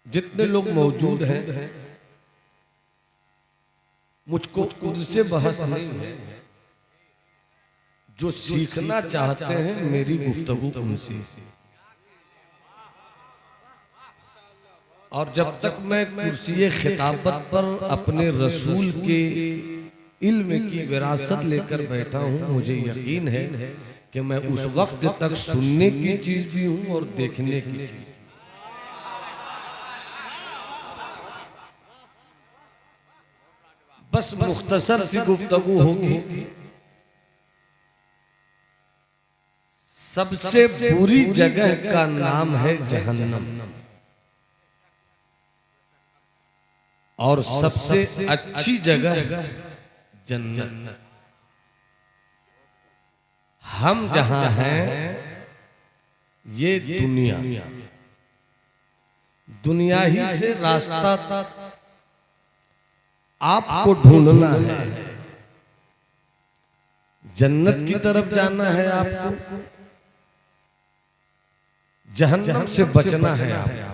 जितने लोग मौजूद हैं, मुझको खुद से बहस नहीं है। जो सीखना चाहते हैं मेरी गुफ्तगू उनसे, और जब तक मैं कुर्सी खिताबत पर अपने रसूल के इल्म की विरासत लेकर बैठा हूँ, मुझे यकीन है कि मैं उस वक्त तक सुनने की चीज भी हूँ और देखने की चीज। बस मुख्तसर सी गुफ्तगू होगी। सबसे बुरी जगह का नाम है जहन्नम, और सबसे अच्छी जगह जन्नत। हम जहां हैं ये दुनिया ही से रास्ता आपको ढूंढना है। जन्नत की तरफ जाना है आपको, जहन्नम से बचना है आपको।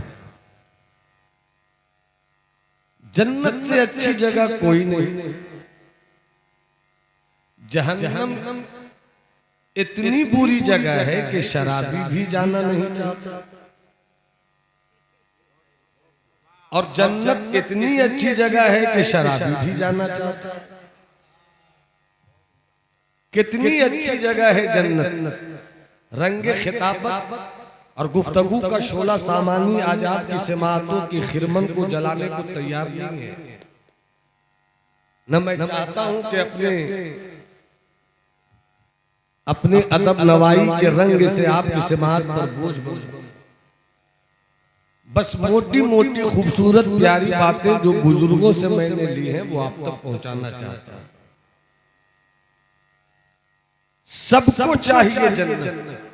जन्नत से अच्छी जगह कोई नहीं। जहन्नम इतनी बुरी जगह है कि शराबी भी जाना नहीं चाहता, और जन्नत इतनी अच्छी जगह है कि शराबी भी जाना चाहता। कितनी अच्छी जगह है जन्नत। रंगे खिताबत और गुफ्तगू का शोला सामानी आज आपकी समातों की खिरमन को जलाने को तैयार नहीं है। न मैं चाहता हूं कि अपने अदब नवाई के रंग से आपकी समात पर बोझ बोझ। बस मोटी मोटी खूबसूरत प्यारी बातें जो बुजुर्गों से मैंने ली हैं वो आप तक पहुंचाना चाहता हूं। सबको चाहिए जन्नत।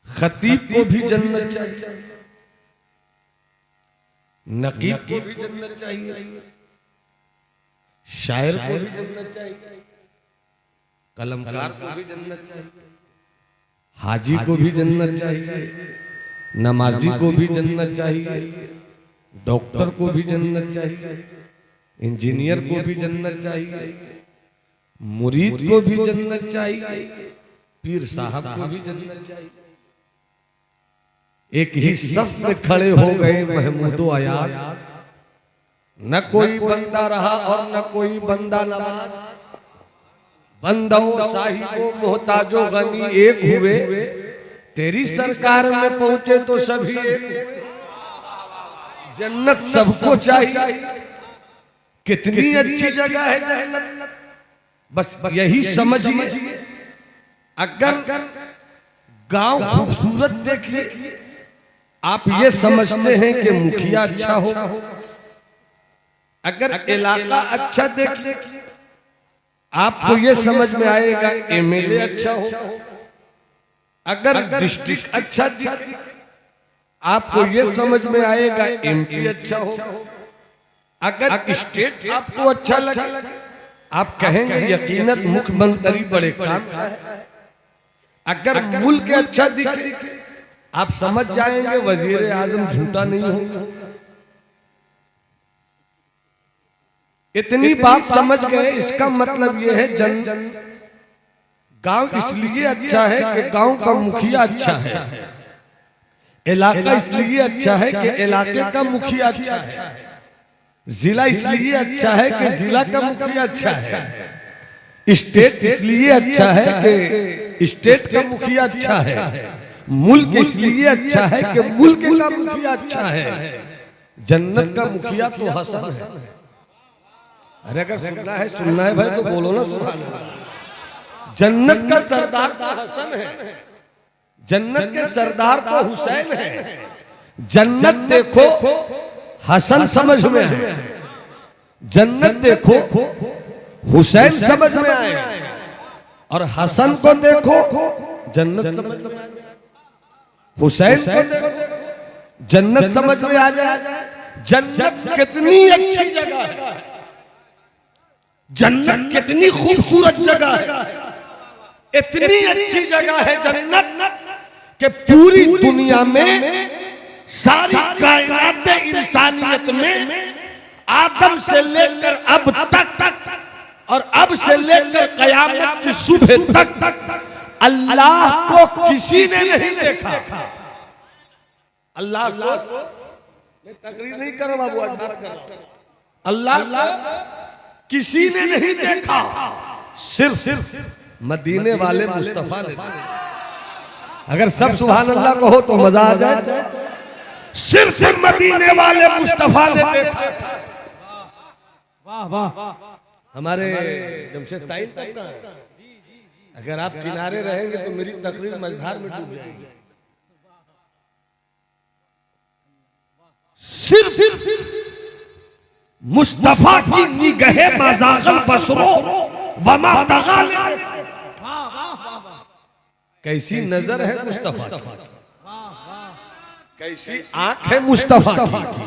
खतीब को भी जन्नत चाहिए, नकीब को भी जन्नत चाहिए, शायर को भी जन्नत चाहिए, कलमकार को भी जन्नत चाहिए, हाजी को भी जन्नत चाहिए, नमाजी को भी जन्नत चाहिए, डॉक्टर को भी जन्नत चाहिए, इंजीनियर को भी जन्नत चाहिए, मुरीद को भी जन्नत चाहिए, पीर साहब को भी जन्नत चाहिए। एक ही सफ में खड़े हो गए महमूदो अयाज, न कोई बंदा रहा और न कोई बंदा नवाज। बंदो साहिबो मोहताजो गनी एक हुए, तेरी सरकार में पहुंचे तो सभी एक हुए। जन्नत सबको चाहिए। कितनी अच्छी जगह है जन्नत। बस यही समझिए, अगर गांव खूबसूरत देखिए, आप ये समझते हैं कि मुखिया अच्छा हो। अगर इलाका अच्छा देखिए, आपको ये समझ में आएगा एमएलए अच्छा हो। अगर डिस्ट्रिक्ट अच्छा दिखे, आपको ये समझ में आएगा एमपी अच्छा हो। अगर स्टेट आपको अच्छा लगे, आप कहेंगे यकीनन मुख्यमंत्री बड़े काम है। अगर मुल्क अच्छा दिखे, आप समझ जाएंगे वजीर आजम झूठा नहीं होगा। इतनी बात समझ गए, इसका मतलब यह है गांव इसलिए अच्छा है कि गांव का मुखिया अच्छा है। इलाका इसलिए अच्छा है कि इलाके का मुखिया अच्छा है। जिला इसलिए अच्छा है कि जिला का मुखिया अच्छा है। स्टेट इसलिए अच्छा है कि स्टेट का मुखिया अच्छा है। मुल्क इसलिए अच्छा है कि मुल्क का मुखिया अच्छा है। जन्नत का मुखिया तो हसन है। अरे अगर सुनना है भाई तो बोलो ना सुभान अल्लाह। जन्नत का सरदार तो हसन है, जन्नत के सरदार तो हुसैन है। जन्नत देखो हसन समझ में है, जन्नत देखो हुसैन समझ में आए, और हसन को देखो जन्नत समझ में आए, हुसैन को देखो जन्नत समझ में आ जाए। जन्नत कितनी अच्छी जगह है, जन्नत कितनी खूबसूरत जगह है। इतनी अच्छी जगह है जन्नत कि पूरी दुनिया में सारी इंसानियत में आदम से लेकर अब तक और अब से लेकर कयामत की सुबह तक अल्लाह को किसी ने नहीं देखा। अल्लाह को मैं तकरीर नहीं कर रहा बाबू, अल्लाह किसी ने नहीं देखा, सिर्फ मदीने वाले मुस्तफा ने। अगर सब सुभान अल्लाह को हो तो मजा आ जाए। सिर्फ मदीने वाले मुस्तफा ने देखा। वाह वाह। हमारे जमशेद साहिल तक का है। अगर आप किनारे रहेंगे तो मेरी तकरीर मझधार में डूब जाएगी। सिर्फ मुस्तफा की निगहे मज़ाक़ल बसरो वमा तग़ाल। कैसी नजर है मुस्तफा की, कैसी आंख है मुस्तफा की।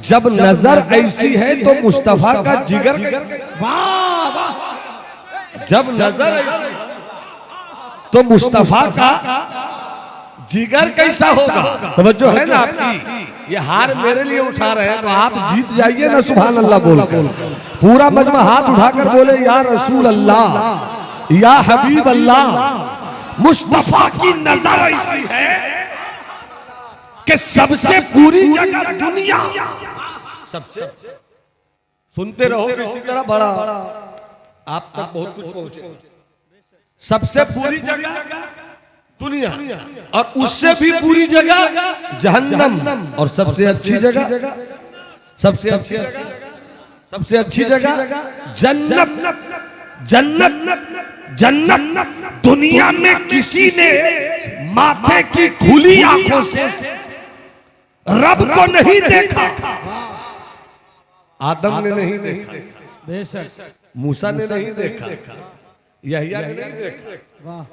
जब नजर ऐसी है तो मुस्तफा का जिगर, जब नजर ऐसी तो मुस्तफा का जिगर कैसा होगा। तवज्जो है ना आपकी। ये हार मेरे लिए उठा रहे हैं तो आप जीत जाइए ना सुभान अल्लाह बोल कर। पूरा मजमा हाथ उठाकर बोले या रसूल अल्लाह, या हबीब अल्लाह। मुस्तफा की नजर ऐसी है कि सबसे पूरी जगह दुनिया, सबसे सुनते रहो इसी तरह बड़ा आप तक बहुत कुछ पहुंचे। सबसे पूरी जगह दुनिया और उससे भी पूरी जगह जहन्नम, और सबसे अच्छी जगह, सबसे अच्छी जगह, सबसे अच्छी जगह जन्नत। जन्नत जन्नत दुनिया में किसी ने माथे की खुली आंखों से रब को नहीं देखा। आदम ने नहीं देखा, बेशक मूसा ने नहीं देखा, यहया ने नहीं देखा,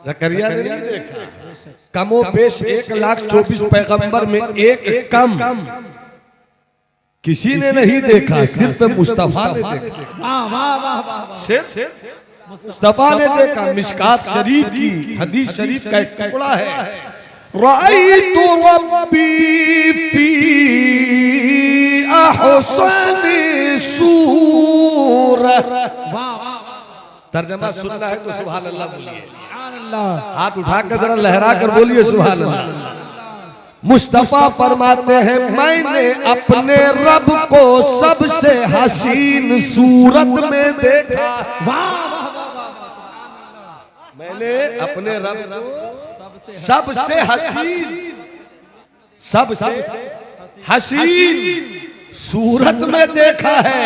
जकरिया ने नहीं देखा। कमो पेश 1,24,000 पैगंबर में एक कम किसी ने नहीं देखा, सिर्फ मुस्तफा ने देखा। सिर्फ मुस्तफा ने देखा। मिशकात शरीफ की हदीस शरीफ का एक टुकड़ा है, राइतु रब्बी फी अहसनी सूरह। तर्जमा सुनना है तो सुभान अल्लाह बोलिए। हाथ उठाकर जरा लहरा कर बोलिए सुभान अल्लाह। मुस्तफा फरमाते हैं मैंने अपने रब को सबसे हसीन सूरत में देखा। मैंने अपने रब को सबसे हसीन, सबसे हसीन सूरत में देखा है।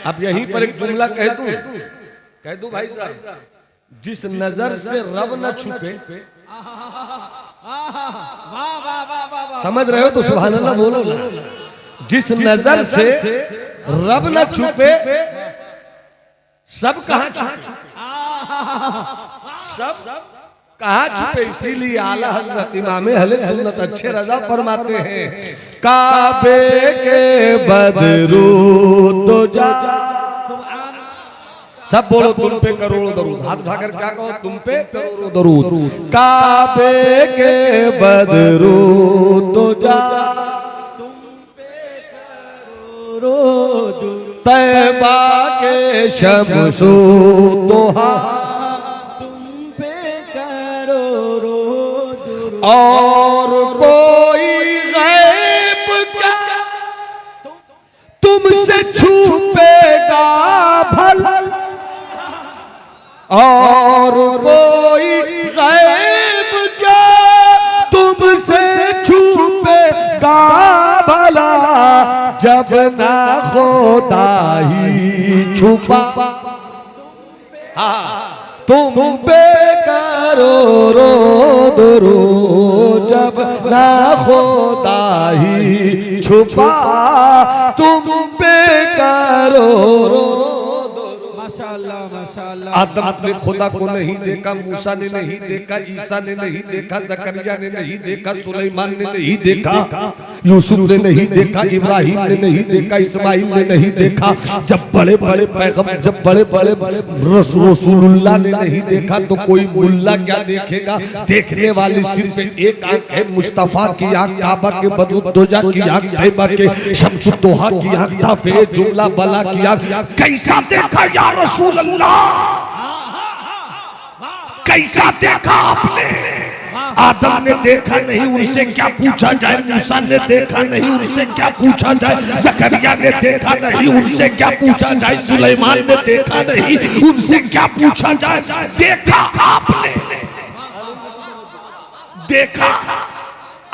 अब यहीं पर एक जुमला कह दूं भाई साहब, जिस नजर से रब न छुपे, समझ रहे हो तो सुभान अल्लाह बोलो ना। जिस नजर से रब न छुपे, सब कहां छुपे, सब कहां छुपे। इसीलिए आला हज़रत इमाम अहले सुन्नत अच्छे रजा फरमाते हैं, काबे के बदरू तो जा। सब बोलो तुम पे करोड़ों दरूद। हाथ उठाकर क्या कहो, तुम पे करोड़ों दरूद। काबे के बदरू तो जा, तुम पे करोड़ों दरूद। तैबा के शम्सो तोहा, तुम पे करोड़ों दरूद। और कोई गैब क्या तुमसे छुपेगा भला, और कोई गैब क्या तुमसे छुपेगा भला, जब ना खुदा ही छुपा। तुम पे करोड़ों दरूद, जब ना खुदा ही छुपा। तुम पे करोड़ों। माशाअल्लाह। आदम ने खुदा को नहीं देखा, मूसा ने नहीं देखा, ईसा ने नहीं देखा, जकरिया ने नहीं देखा, सुलेमान ने नहीं देखा, यूसुफ ने नहीं देखा, इब्राहिम ने नहीं देखा, इस्माइल ने नहीं देखा। जब बड़े बड़े पैगंबर, जब बड़े बड़े रसूलुल्लाह ने नहीं देखा तो कोई मुल्ला क्या देखेगा? देखने वाली सिर्फ एक आंख है, मुस्तफा की आंख, काबा के बदुद्दोजा की आंख, तैयबा के शम्सुद्दोहा की आंख, ताफे जुमला बला की आंख। कैसा देखा या रसूल अल्लाह, कैसा देखा आपने? आदम ने देखा नहीं, उनसे क्या पूछा जाए? मूसा ने देखा नहीं, उनसे क्या पूछा जाए? जकरिया ने देखा नहीं, उनसे क्या पूछा जाए? सुलेमान ने देखा नहीं, उनसे क्या पूछा जाए? देखा आपने, देखा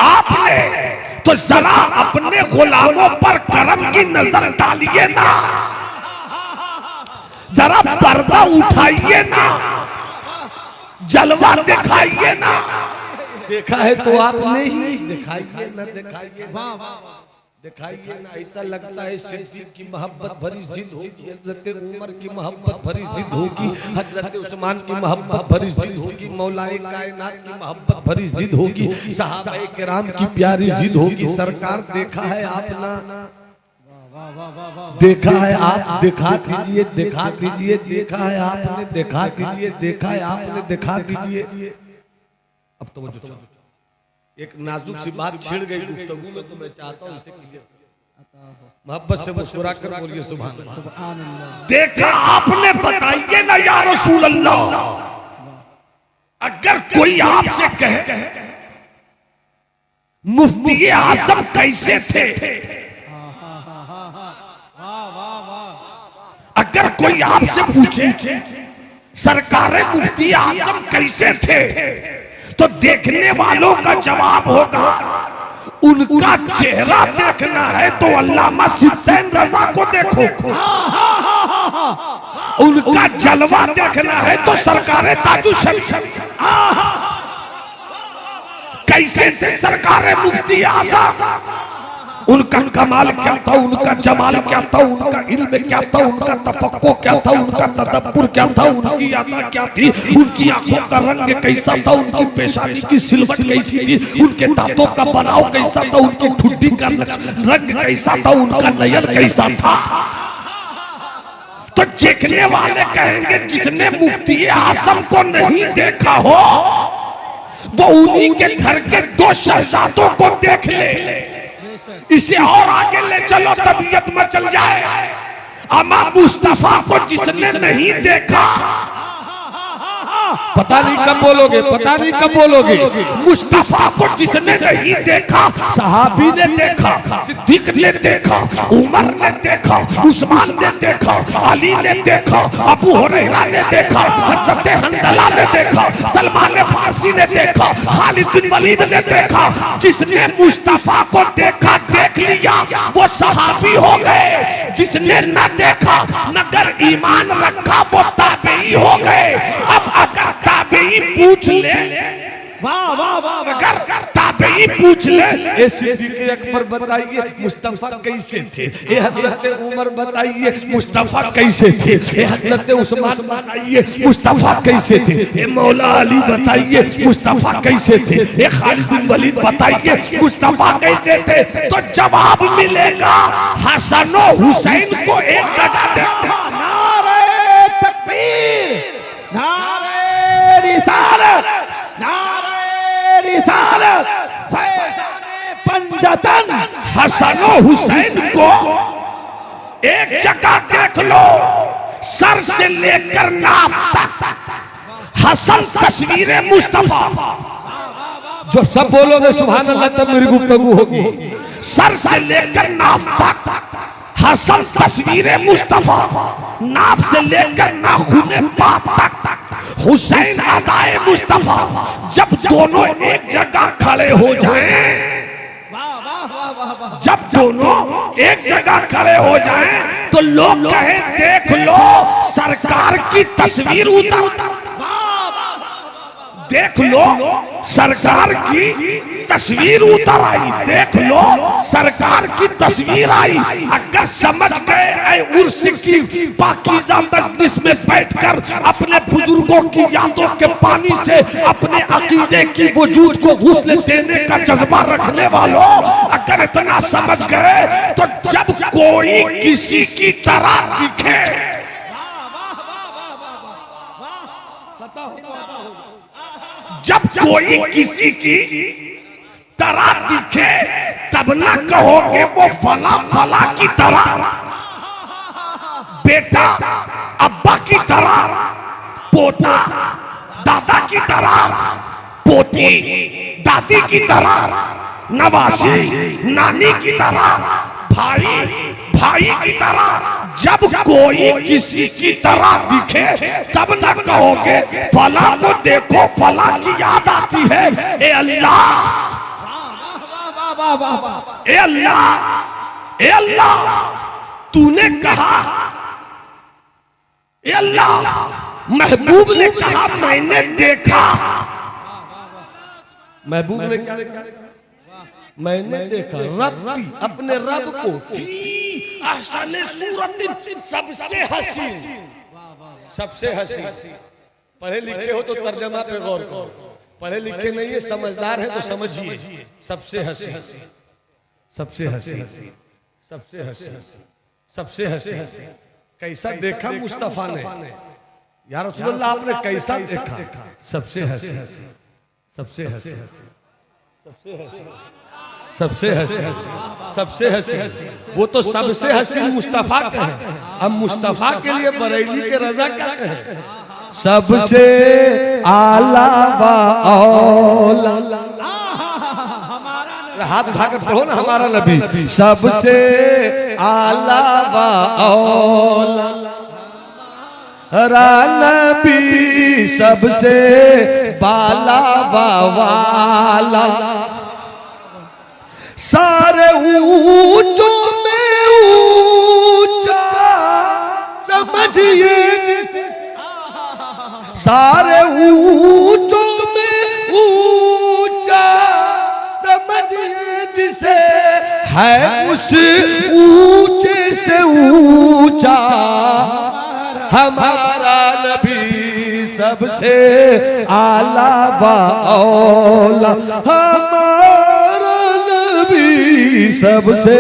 आपने, तो जरा अपने गुलामों पर करम की नजर डालिए ना, जरा पर्दा उठाइए ना, जलवा दिखाइए ना। देखा है तो आपने ही, दिखाइए ना, दिखाइए ना, दिखाइए ना। ऐसा लगता है सिद्दीक की मोहब्बत भरी जिद होगी, हजरत उमर की मोहब्बत भरी जिद होगी, हजरत उस्मान की मोहब्बत भरी जिद होगी, मौलाए कायनात की मोहब्बत भरी जिद होगी, सहाबाए किराम की प्यारी जिद होगी। सरकार देखा है आपने, देखा है आप, दिखा दीजिए, दिखा दीजिए, देखा है आपने, दिखा दीजिए, देखा है आपने, दिखा दीजिए। अब तो वो जो एक नाजुक सी बात छिड़ गई गुफ्तगू में, तो मैं चाहता हूँ इसे मोहब्बत से मुस्कुरा कर बोलिए सुभान अल्लाह। देखा आपने, बताइए ना या रसूल अल्लाह, अगर कोई आपसे कहे मुफ्ती आजम कैसे थे, अगर कोई आपसे पूछे सरकार मुफ्ती आजम कैसे थे, तो देखने वालों का जवाब होगा उनका चेहरा देखना है तो अल्लामा सिद्दीन रजा को देखो, उनका जलवा देखना है तो सरकार ताजुशरीफ। कैसे थे सरकार मुफ्ती आजम, उनका कमाल क्या था, उनका जमाल क्या था, उनका इल्म क्या था, उनका तफक्को क्या था, उनका तदब्बुर क्या था, उनकी अदा क्या थी, उनकी आंखों का रंग कैसा था, उनकी पेशानी की सिलवट कैसी थी, उनके दांतों का बनाव कैसा था, उनकी ठुड्डी का रंग कैसा था, उनका नयन कैसा था। तो देखने वाले कहेंगे जिसने मुफ्ती आजम को नहीं देखा हो वो उन्हीं के घर के दो शहजादों को देख ले। इसे और आगे ले चलो, तबीयत में चल जाए। अमा मुस्तफा को जिसने नहीं देखा, पता नहीं कब बोलोगे, पता नहीं कब बोलोगे। मुस्तफा को जिसने नहीं देखा, सहाबी ने देखा, सिद्दीक ने देखा, उमर ने देखा, उस्मान ने देखा, अली ने देखा, अबू हुरैरा ने देखा, हज़रत हंज़ला ने देखा, सलमान फारसी ने देखा, खालिद बिन वलीद ने देखा। जिसने मुस्तफा को देखा, देख लिया, वो सहाबी हो गए। जिसने न देखा मगर ईमान रखा, वो ताबई हो गए। अब अगर ताबई पूछ ले, वाह वाह वाह, अगर ताबई पूछ ले, ए सिद्दीक़ अकबर बताइए मुस्तफा कैसे थे, ए हज़रत उमर बताइए मुस्तफा कैसे थे, ए हज़रत उस्मान बताइए मुस्तफा कैसे थे, ए मौला अली बताइए मुस्तफा कैसे थे, ए खालिद बिन वलीद बताइए मुस्तफा कैसे थे। तो जवाब मिलेगा हसन और हुसैन को एक जगह देखते। नारे तकबीर, नारे रिसालत, नारे रिसालत, फैज़ाने पंजतन। हसन और हुसैन को एक जगह देख लो, सर से लेकर नाफ तक। हसन तस्वीर मुस्तफा, जब सब बोलोगे सुभान अल्लाह तब मेरी गुफ्तगू होगी। सर से लेकर नाफ तक हसन तस्वीर मुस्तफा, नाफ से लेकर नाखून पाक तक हुसैन अदाए मुस्तफा। जब दोनों एक जगह खड़े हो जाएं, जब दोनों एक जगह खड़े हो जाएं, तो लोग कहें देख लो सरकार की तस्वीर उतार, देख लो सरकार की तस्वीर उतर आई, देख लो सरकार की तस्वीर आई। अगर समझ गए उर्स की पाकीज़ा मजलिस में बैठकर अपने बुजुर्गों की यादों के पानी से अपने अकीदे की वजूद को गुस्ल देने का जज्बा रखने वालों, अगर इतना समझ गए तो जब कोई किसी की तरह दिखे, जब कोई किसी की तरह दिखे तब ना कहोगे वो फला फला की तरह, बेटा अब्बा की तरह, पोता दादा की तरह, पोती दादी की तरह, नवासी नानी की तरह, भाई भाई की तरह। जब कोई किसी की तरह दिखे तब न कहोगे फला को देखो फला की याद आती है। ए अल्लाह, ए अल्लाह, ए अल्लाह, तूने कहा, ए अल्लाह महबूब ने कहा मैंने देखा। महबूब ने क्या देखा? मैंने देखा रब्बी, अपने रब को, फी अहसने सूरत, सबसे हसीन, सबसे हसीन। पढ़े लिखे हो तो तर्जमा पे गौर करो, पढ़े लिखे नहीं है समझदार है तो समझिए। सबसे हसीन, सबसे हसीन, सबसे हसीन, सबसे हसीन। कैसा देखा मुस्तफा ने या रसूलुल्लाह, आपने कैसा देखा? सबसे हसीन, सबसे हसीन, सबसे हसीन, सबसे हसीन, सबसे हसीन। वो तो सबसे हसीन मुस्तफा का है। अब मुस्तफा के लिए बरेली के रजा क्या कहें? सबसे आला व औला, हाथ उठाकर पढ़ो ना हमारा नबी। सबसे आला व औला नबी, सबसे बाला व वाला, सारे ऊंचों में ऊंचा समझिए जिसे, सारे ऊंचों में ऊंचा समझिए जिसे, है उस ऊंचे से ऊंचा हमारा नबी। सबसे आला व औला हमारा नबी, सबसे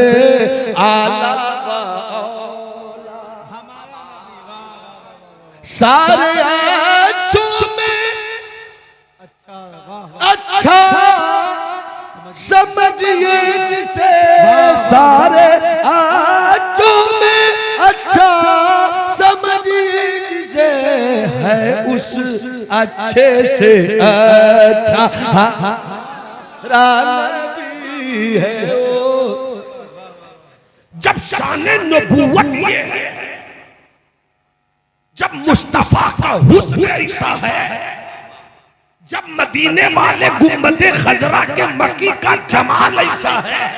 आला व औला सारे अच्छों में अच्छा समझिए जिसे, सारे अच्छों में अच्छा समझिए जिसे, है उस अच्छे से अच्छा नबी है वो। जब शान नबूवत ये है, जब मुस्तफा का हुस्न ऐसा है, जब मदीने वाले गुंबदे खजरा के मक्की का जमाल ऐसा है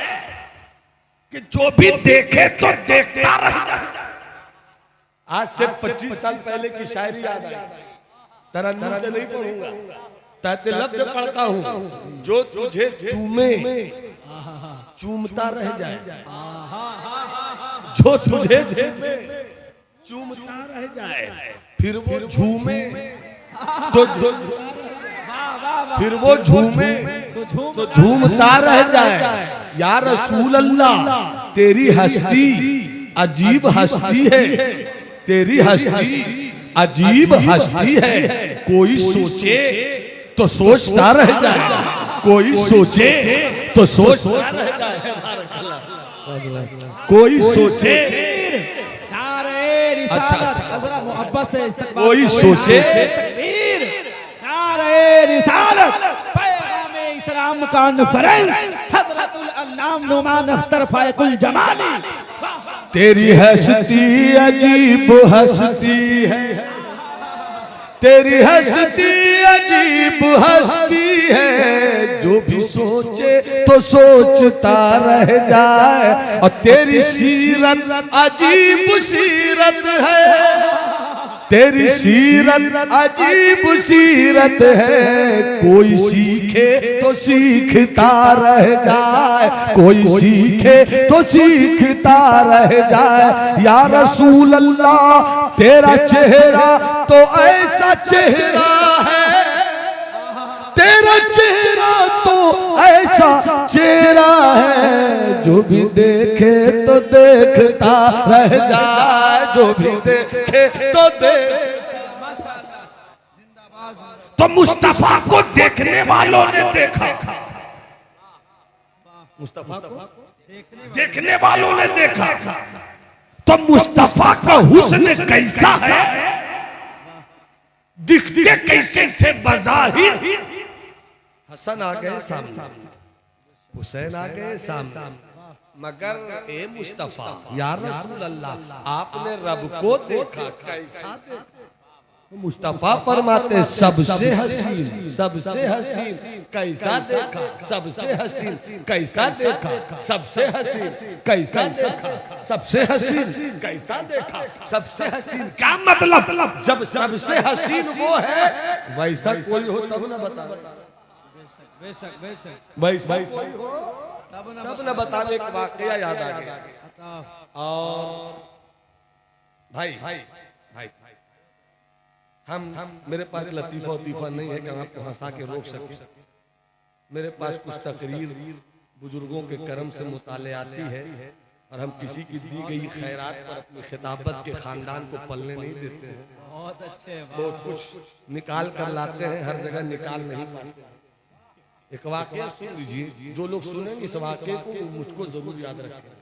कि जो भी देखे तो देखता रह जाए। आज से 25 साल पहले की शायरी याद आई, तरन्नुम से नहीं पढ़ूंगा, तहते लफ्ज़ पढ़ता हूँ। जो तुझे चूमे चूमता रह जाए, जो तुझे चूमता रह जाए, फिर वो झूमे तो फिर वो झूमे तो झूमता रह जाए। या रसूल अल्लाह, तेरी हस्ती अजीब हस्ती है, तेरी हस्ती अजीब हस्ती है। कोई सोचे तो सोचता रह जाए, कोई सोचे तो सोचता रह जाए, कोई सोचे। अच्छा, कोई सोचे इस्लाम कॉन्फ्रेंस हज़रतुल अल्लाम नुमान अख्तर फायकुल जमाली। तेरी हस्ती अजीब हस्ती है, तेरी हस्ती अजीब हस्ती है। जो भी सोचे तो सोचता रह जाए, और तेरी सीरत अजीब सीरत है, तेरी सीरत अजीब सीरत है, कोई सीखे तो सीखता रह जाए, कोई सीखे तो सीखता रह जाए। या रसूल अल्लाह तेरा चेहरा तो ऐसा चेहरा है, तेरा चेहरा तो ऐसा चेहरा है, जो भी देखे तो देखता रह जाए, जो भी देखे तो तो मुस्तफा को देखने वालों ने देखा, मुस्तफा को देखने वालों ने देखा। तो मुस्तफा का हुस्न कैसा है, दिखते कैसे थे बज़ाहिर। हसन आ गए सामने, हुसैन आ गए सामने, मगर ए मुस्तफा या रसूल अल्लाह आपने रब को देखा, कैसा देखा? मुस्तफा फरमाते सबसे हसीन, सबसे हसीन कैसा देखा, सबसे हसीन कैसा देखा, सबसे हसीन कैसा देखा, सबसे हसीन कैसा देखा, सबसे हसीन। क्या मतलब? जब सबसे हसीन वो है वैसा कोई हो तब ना बता, वैसा कोई हो तब ना बताने का वाकया याद आ गया। और भाई भाई हम मेरे पास लतीफा उतीफा नहीं है कि हम आपको हंसा के रोक सके। मेरे पास कुछ तकरीर बुजुर्गों के कर्म से मुताले आती है, और हम किसी की दी गई खैरात पर अपनी खिताबत के खानदान को पलने नहीं देते हैं। बहुत अच्छे, बहुत कुछ निकाल कर लाते हैं, हर जगह निकाल नहीं पाते। एक वाकया सुन लीजिए, जो लोग सुनेंगे इस वाकये को मुझको जरूर याद रखें,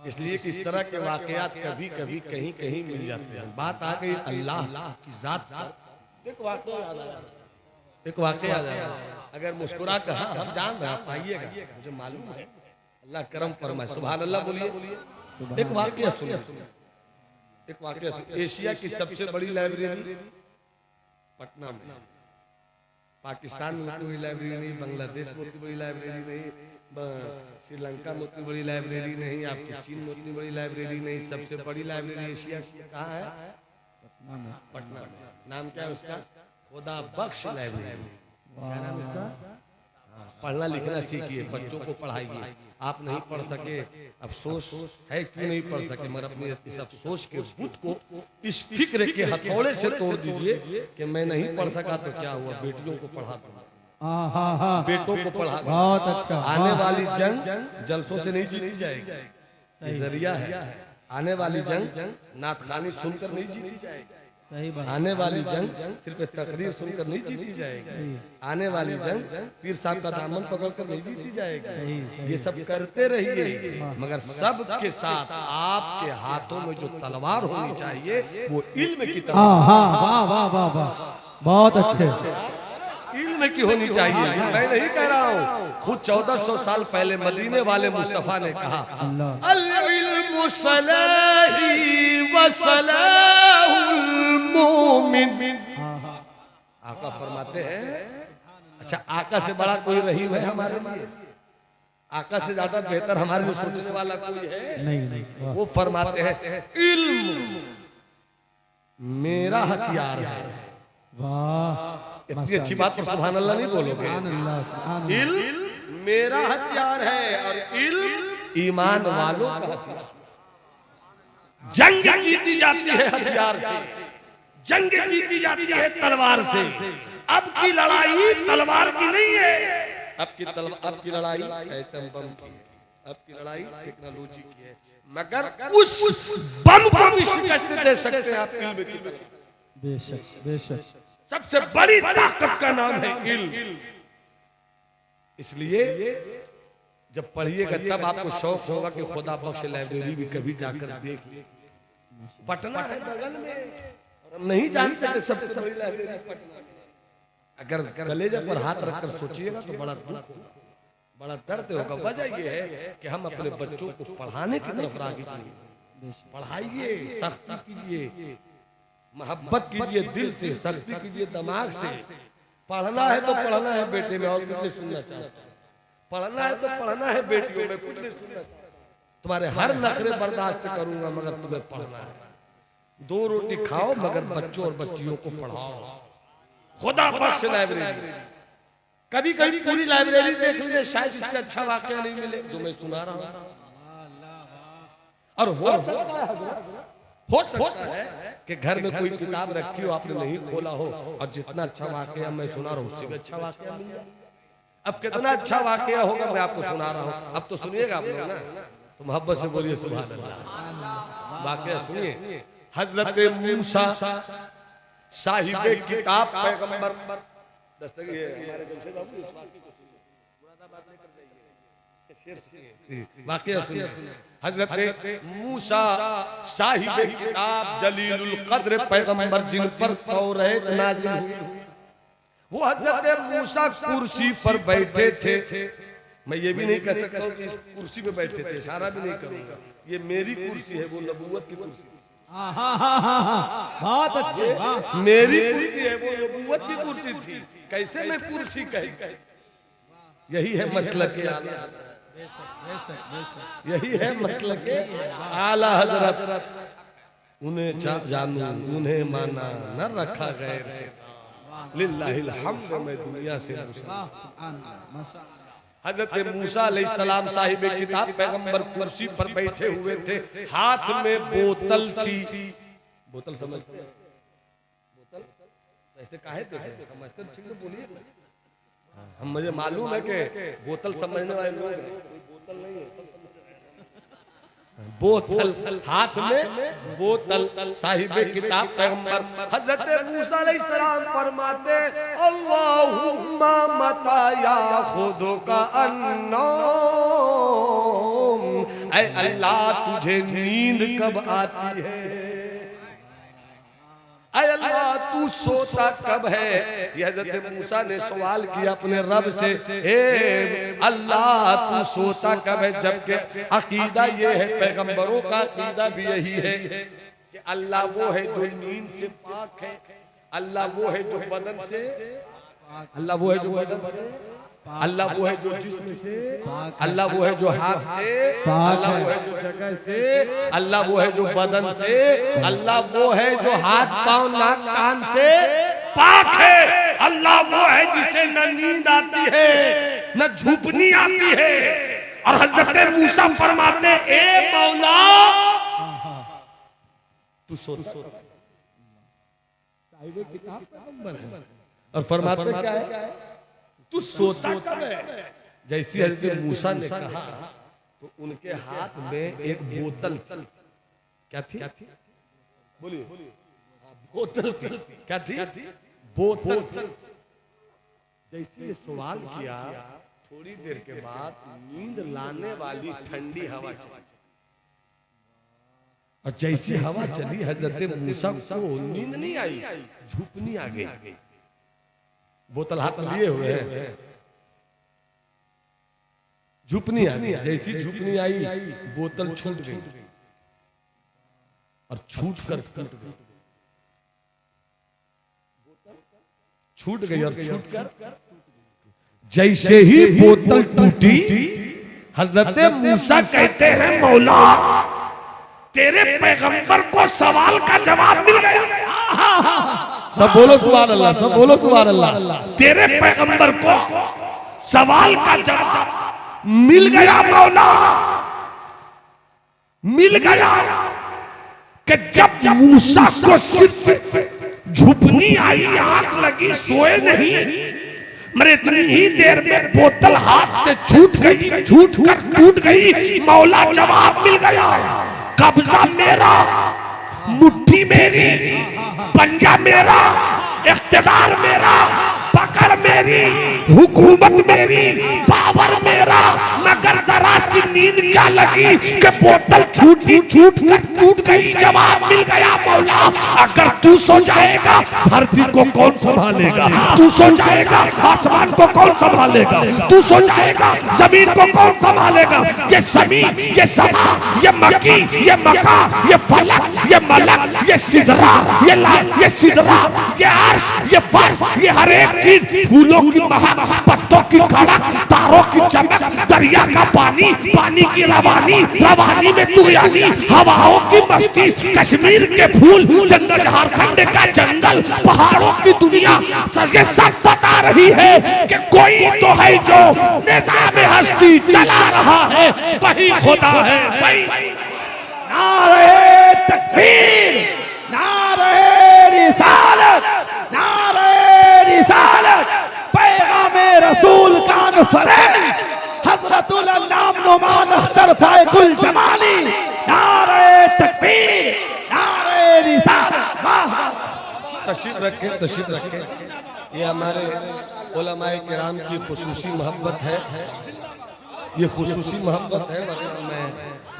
इसलिए कि इस तरह के वाकयात कभी कभी कहीं कहीं मिल जाते हैं। बात आ गई अल्लाह की जात पर। एक वाकया याद आया, एक वाकया याद आया। अगर मुस्कुरा कर हाँ हम जान रहे हैं, पाइएगा, मुझे मालूम है, अल्लाह करम फरमाए, सुभान अल्लाह बोलिए। एक वाकया सुनिए, एक वाकया सुनिए। एशिया की सबसे बड़ी लाइब्रेरी पटना में, पाकिस्तान में उतनी बड़ी लाइब्रेरी नहीं, बांग्लादेश में उतनी बड़ी लाइब्रेरी नहीं, श्रीलंका में उतनी बड़ी लाइब्रेरी नहीं, आपकी चीन में उतनी बड़ी लाइब्रेरी नहीं। सबसे बड़ी लाइब्रेरी एशिया की कहाँ है? पटना में। नाम क्या है उसका? खुदा बख्श लाइब्रेरी। क्या नाम इसका? पढ़ना लिखना सीखिए, बच्चों को पढ़ाइए। आप नहीं पढ़ सके, अफसोस है क्यों नहीं पढ़ सके, मगर अपनी इस अफसोस के बुत को इस फिक्र के हथौड़े से तोड़ दीजिए कि मैं नहीं पढ़ सका तो क्या हुआ, बेटियों को पढ़ा दूंगा, बेटों को पढ़ा। बहुत अच्छा। आने वाली जंग जलसों से नहीं जीती जाएगी, ये जरिया है। आने वाली जंग नात खानी सुनकर नहीं जीती जाएगी, सही बात। आने वाली जंग सिर्फ तकरीर सुनकर नहीं जीती जाएगी, आने वाली जंग पीर साहब का दामन पकड़कर नहीं जीती जाएगी। ये सब करते रहिए, मगर सब के साथ आपके हाथों में जो तलवार होनी चाहिए वो इल्म की तलवार। वाह वाह वाह वाह, बहुत अच्छे। इल्म की होनी चाहिए। मैं नहीं कह रहा हूँ, खुद 1400 साल पहले मदीने वाले मुस्तफा ने कहा, अल इल्मु सलाही व सलाहुल मोमिन। आका फरमाते हैं, अच्छा आका से बड़ा कोई रहीम है हमारे लिए? आका से ज्यादा बेहतर हमारे लिए सोचने वाला कोई है? नहीं। वो फरमाते हैं इल्म मेरा हथियार है। वाह, इतनी अच्छी बात पर सुभान अल्लाह नहीं बोलोगे? इल्म मेरा हथियार है और इल्म ईमान वालों का हथियार। जंग जीती जाती है हथियार से, जंग जीती जाती है तलवार से। अब की लड़ाई तलवार की नहीं है, अब की लड़ाई एटम बम की है, अब की लड़ाई टेक्नोलॉजी की है, मगर उस बम को भी शिकस्त दे सकते हैं आप इल्म की। बेशक बेशक। सबसे बड़ी ताकत का नाम है इल्म। इसलिए जब पढ़िएगा तब आपको शौक होगा कि खुदा बख्श लाइब्रेरी भी कभी जाकर देख ले। पटना है बगल में, हम नहीं जानते कि सबसे बड़ी लाइब्रेरी पटना में। अगर कलेजे पर हाथ रखकर सोचिएगा तो बड़ा दुख होगा, बड़ा दर्द होगा। वजह यह है कि हम अपने बच्चों को पढ़ाने की तरफ राग़िब नहीं। पढ़ाइए, सख्ती कीजिए, मोहब्बत कीजिए, दिल से सख्ती कीजिए, दिमाग से। पढ़ना है तो पढ़ना है बेटे में, और कुछ नहीं सुनना चाहता। पढ़ना है तो पढ़ना है बेटियों में, कुछ नहीं सुनना। तुम्हारे हर नखरे बर्दाश्त करूंगा मगर तुम्हें पढ़ना है। 2 रोटी खाओ मगर बच्चों और बच्चियों को पढ़ाओ। खुदा बख्श लाइब्रेरी। कभी कभी पूरी लाइब्रेरी देख लीजिए, शायद इससे अच्छा वाकया नहीं मिले जो मैं सुना रहा हूँ। और हो सकता है कि घर में कोई किताब रखी हो, आपने नहीं खोला हो, और जितना अच्छा वाकया मैं सुना रहा हूँ उससे भी अच्छा वाकया मिल जाए। अब कितना अच्छा वाकया होगा मैं आपको सुना रहा हूँ, अब तो सुनिएगा आप लोग ना, तो मोहब्बत से बोलिए सुभान अल्लाह। वाकया सुनिए। हजरत मूसा साहिबे किताब पैगंबर वाकया सुनिए। हजरत मूसा साहिबे किताब जलीलुल कद्र पैगंबर जिन पर तौरात नाज़िल हुई, वो हजरत मूसा कुर्सी पर बैठे थे। मैं ये भी नहीं कह सकता कि इस कुर्सी पे बैठे थे, इशारा भी नहीं करूंगा, ये मेरी कुर्सी है, वो नबूवत की कुर्सी। बहुत अच्छे। मेरी कुर्सी है, वो नबूवत की कुर्सी थी, कैसे मैं कुर्सी कही? यही है मसलक आला, यही है मसलक आला हजरत। उन्हें जानू उन्हें माना न रखा गैर से, लिल्लाहिल हम्द में दुनिया से। हजरत मूसा अलैहिस्सलाम साहिब किताब पैगंबर कुर्सी पर बैठे हुए थे, हाथ में बोतल थी। बोतल समझते हैं? बोतल ऐसे काहे थे? समझते ठीक तो बोलिए। हम मुझे मालूम है कि बोतल समझने वाले लोग हैं, बोतल नहीं है। बोतल हाथ में बोतल साहिबे किताब पैगंबर हजरत मूसा अलैहिस्सलाम फरमाते अल्लाहुम्मा मता याखुदु का अन्नौम, ऐ अल्लाह तुझे नींद कब आती है? ऐ अल्लाह तू सोता कब है? ये हजरत मूसा ने सवाल किया अपने रब से, ए अल्लाह तू सोता कब है? जबकि अकीदा ये है, पैगंबरों का अकीदा भी यही है कि अल्लाह वो है जो नींद से पाक है, अल्लाह वो है जो बदन से, अल्लाह वो है जो बदन से, अल्लाह वो है जो जिस्म से, अल्लाह वो है जो हाथ से, अल्लाह वो है जो जगह से, अल्लाह वो है जो बदन से, अल्लाह वो है जो हाथ पांव नाक कान से पाक है। अल्लाह वो है जिसे न नींद आती है न झुपनी आती है। और हजरत मूसा फरमाते ए मौला तू सो। और फरमाते क्या है? तू सोता कब है? जैसे हजरत मूसा ने कहा तो उनके हाथ में एक बोतल थी। क्या थी? बोलिए। बोतल थी। क्या थी? बोतल थी। जैसे ये सवाल किया, थोड़ी देर के बाद नींद लाने वाली ठंडी हवा चली, और जैसी हवा चली हजरत मूसा को नींद नहीं आई, झुपनी आ गई। बोतल हाथ लिए हुए हैं, झुपनी आ गई। जैसी झुपनी आई बोतल छूट गई और छूट कर छूट गई और छूट कर जैसे ही बोतल टूटी, हजरत मूसा कहते हैं मौला तेरे पैगंबर को सवाल का जवाब मिल गया। सब बोलो सुभान अल्लाह, सब बोलो सुभान अल्लाह। तेरे पैगंबर को सवाल का जवाब मिल गया मौला, मिल गया कि जब मूसा को सिर्फ झुपनी आई, आंख लगी, सोए नहीं, मरे इतनी ही देर में बोतल हाथ से छूट गई, छूट कर टूट गई। मौला जवाब मिल गया, कब्जा मेरा, मुट्ठी मेरी, पंजा मेरा, इख्तियार मेरा, पकड़ मेरी, हुकूमत मेरी, पावर मेरा। मगर जरा सी नींद क्या लगी कि बोतल छूटी, छूट कर टूट गई। जवाब मिल गया मौला, अगर तू सो जाएगा धरती को कौन संभालेगा? तू सो जाएगा आसमान को कौन संभालेगा? तू सो जाएगा जमीन को कौन संभालेगा? ये जमीन, ये समा, ये मक्की, ये मका, ये फलक, ये मलक, ये सिदरा, ये सिदरा, ये अर्श, ये फर्श, ये हर एक चीज फूल फूलों की महक, पत्तों की खड़क, तारों की चमक, दरिया का पानी, पानी की रवानी, रवानी में तू यानी, हवाओं की मस्ती, कश्मीर के फूल, जंगल झारखंड का जंगल, पहाड़ों की दुनिया, ये सब बता रही है कि कोई तो है जो निज़ाम हस्ती चला रहा है, वही खुदा है। वही नारे तकबीर, नारे रिसालत, नारे रिसालत, पैगामे रसूल कॉन्फ्रेंस, हजरतुल अल्लाम नुमान अख्तर फायकुल जमाली, नारे तकबीर, नारे रिसालत। वाह, तशरीफ रखें, तशरीफ रखें। ये हमारे उलमाए किराम की खुसूसी मोहब्बत है, ये खुसूसी मोहब्बत है,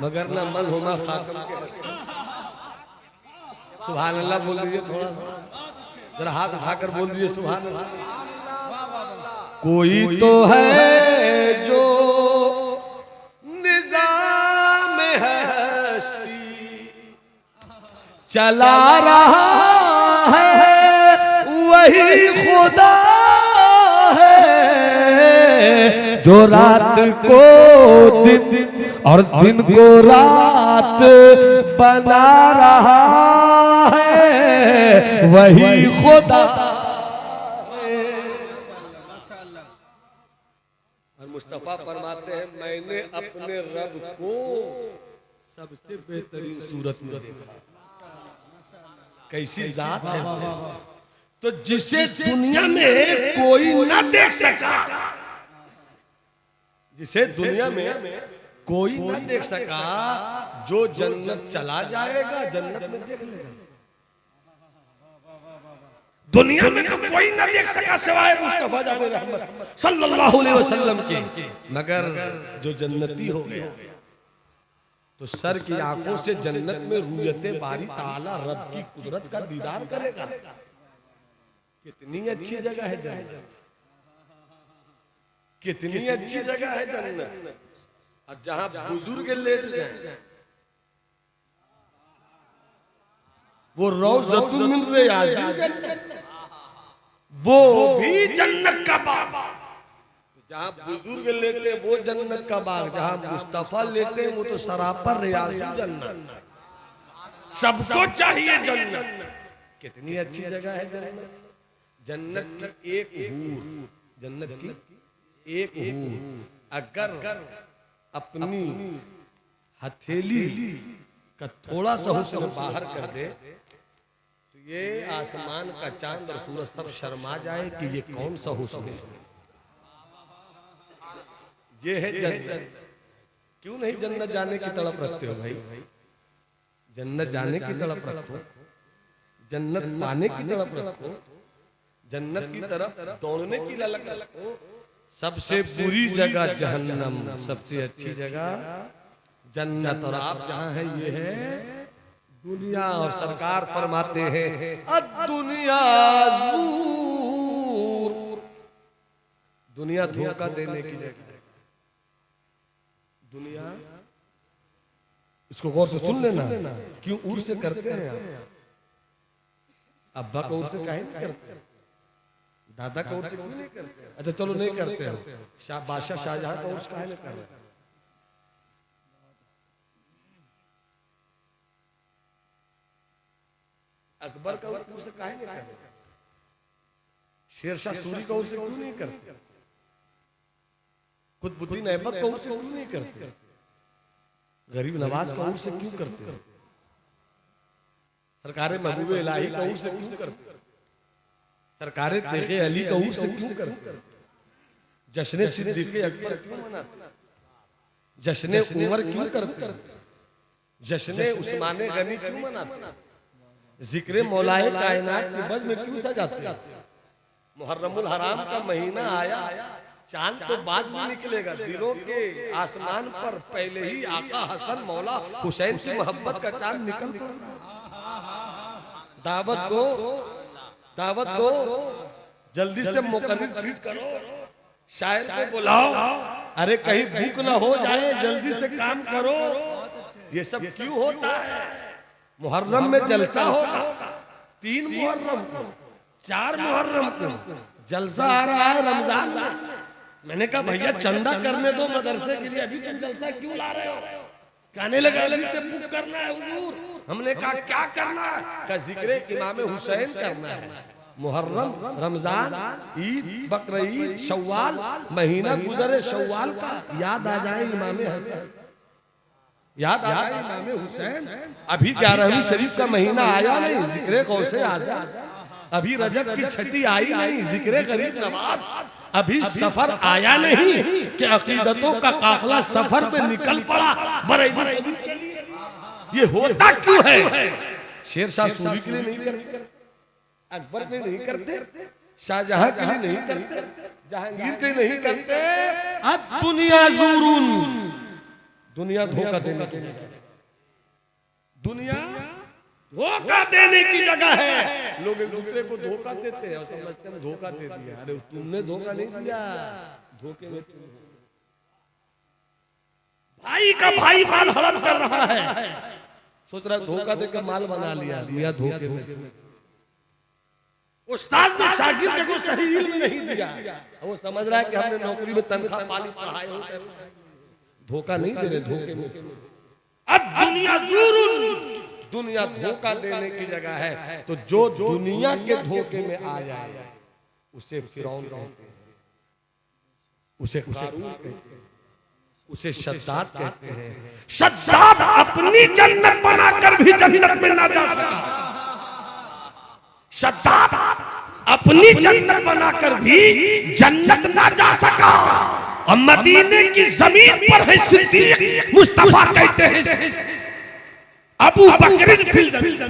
मगर न मन हुमा खातम के। सुभान अल्लाह बोल दीजिए, थोड़ा सा जरा हाथ उठाकर बोल दीजिए सुभान अल्लाह। कोई तो है जो निज़ाम हस्ती चला रहा है, वही खुदा है जो रात को दिन और दिन को रात बना रहा है, वही खुदा। और मुस्तफा फरमाते हैं मैंने अपने रब को सबसे बेहतरीन सूरत में देखा। कैसी जात है, तो जिसे दुनिया में कोई न देख सका, जिसे दुनिया में कोई न देख सका, जो जन्नत चला जाएगा जन्नत में देख लेगा। दुनिया में तो कोई ना देख सका सिवाय मुस्तफा जाने रहमत सल्लल्लाहु अलैहि वसल्लम के, मगर जो जन्नती हो गया तो सर की आंखों से जन्नत में रूयते बारी ताला रब की कुदरत का दीदार करेगा। कितनी अच्छी जगह है जन्नत, कितनी अच्छी जगह है जन्नत। और जहां बुजुर्ग लेट जाए वो रौज़तुल मिन रियाज़िल, वो भी जन्नत का बाग। जहां बुजुर्ग लेटे वो जन्नत का बाग, जहां मुस्तफा लेटे वो तो सरापर रियाज़ुल जन्नत। सबको चाहिए जन्नत। कितनी अच्छी जगह है जन्नत। जन्नत की एक हूर, जन्नत की एक हूर अगर अपनी हथेली का थोड़ा सा हुस्न बाहर कर दे तो ये आसमान का चांद और सूरज सब शर्मा जाए कि ये कौन सा हुस्न है। ये है जन्नत। क्यों नहीं जन्नत जाने की तड़प रखते हो भाई? जन्नत जाने की तड़प रखो, जन्नत पाने की तड़प रखो, जन्नत की तरफ दौड़ने की ललक रखो। सबसे बुरी जगह जहन्नम, सबसे अच्छी जगह जन्नत। और आप जहां हैं ये है दुनिया। और सरकार फरमाते हैं दुनिया ज़ूर, दुनिया धोखा देने की जगह। दुनिया, इसको गौर से सुन लेना। क्यों उर से करते हैं आप? अब्बा का उर से काहे नहीं करते? दादा का उर्स क्यों नहीं करते? अच्छा चलो नहीं करते हो। बादशाह शाहजहां का उर्स काहे नहीं कर रहे? अकबर का उर्स काहे नहीं करते? शेरशाह सूरी का उर्स क्यों नहीं करते? कुतुबुद्दीन ऐबक का उर्स क्यों नहीं करते? गरीब नवाज का उर्स क्यों करते? सरकार महबूब इलाही का उर्स क्यों करते? सरकार तेगे अली का उर्स क्यों करते? जश्न सिद्दीक़ अकबर क्यों मनाते? जश्न उमर क्यों करते? जश्न उस्मान गनी क्यों मनाते? जिक्र मौलाए कायनात की बज़ में क्यों सजाते? मुहर्रमुल हराम का महीना आया, चांद तो बाद में निकलेगा, दिलों के आसमान पर पहले ही आका हसन मौला हुसैन की मोहब्बत का चांद निकल पड़ा। दावत दो, दावत दो, जल्दी से मुकर्रिर फीड करो, शायर को बुलाओ, अरे कहीं भूख ना हो जाए, जल्दी से काम करो। ये सब क्यों होता है? मुहर्रम में जलसा होगा, 3 मुहर्रम को, 4 मुहर्रम को जलसा आ रहा है रमजान में। मैंने कहा भैया चंदा करने दो मदरसे के लिए, अभी तुम जलसा क्यों ला रहे हो? कहने लगा अभी से बुक करना है हुजूर। हमने कहा क्या करना है? का जिक्र इमाम हुसैन करना है। मुहर्रम, रमजान, ईद, बकरीद, शव्वाल, महीना गुजरे शव्वाल का, याद आ जाए इमाम हसन, याद आ जाए इमाम हुसैन। अभी 11वीं शरीफ का महीना आया नहीं, जिक्र कौसे आ जाए। अभी रजब की छठी आई नहीं, जिक्र गरीब नवाज। अभी सफर आया नहीं कि अकीदतों का काफिला सफर पे निकल पड़ा बरेली शरीफ के लिए। ये होता क्यों है? शेरशाह सूरी के लिए नहीं करते, अकबर के लिए नहीं करते, शाहजहां के लिए नहीं करते, जहांगीर के लिए नहीं करते। अब दुनिया ज़ुरून, दुनिया धोखा देने के लिए, दुनिया धोखा देने की जगह है। लोग एक दूसरे को धोखा देते हैं और समझते हैं धोखा दे दिया। अरे तुमने धोखा नहीं दिया, धोखे में तुम भाई का भाई माल हड़प कर रहा है, सोच रहा धोखा देकर माल बना लिया, लिया धोखे में। उस्ताद ने शागिर्द को सही इल्म नहीं दिया, वो समझ रहा है कि हमने नौकरी में तनख्वाह पाली पढ़ाए होते, धोखा नहीं दे रहे, धोखे में। अब दुनिया ज़ुरून, दुनिया धोखा देने की जगह है। तो जो दुनिया के धोखे में आ जाए उसे फिरौन कहते हैं, उसे कारून कहते हैं, उसे शद्दाद कहते हैं। शद्दाद अपनी जन्नत बनाकर भी जन्नत में ना जा सका। शद्दाद अपनी जन्नत बनाकर भी जन्नत ना जा सका। और मदीने की जमीन पर है सिद्दीक मुस्तफा कहते हैं अबू बकर फिल जन्नत,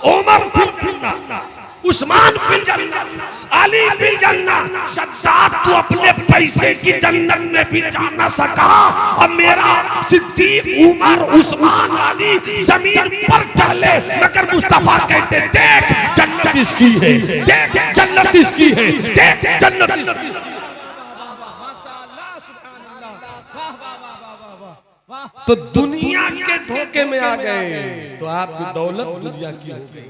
उमर फिल जन्नत, उस्मान फिल जन्नत, अली फिल जन्नत। शद्दाद तो अपने पैसे की जन्नत में भी जा न सका और मेरा सिद्दीक, उमर, उस्मान, अली जमीन पर टहले मगर मुस्तफा कहते देख जन्नत इसकी है, देख जन्नत इसकी है, देख जन्नत इसकी है। तो दुनिया के धोखे में आ गए तो आपकी दौलत दुनिया की हो गई।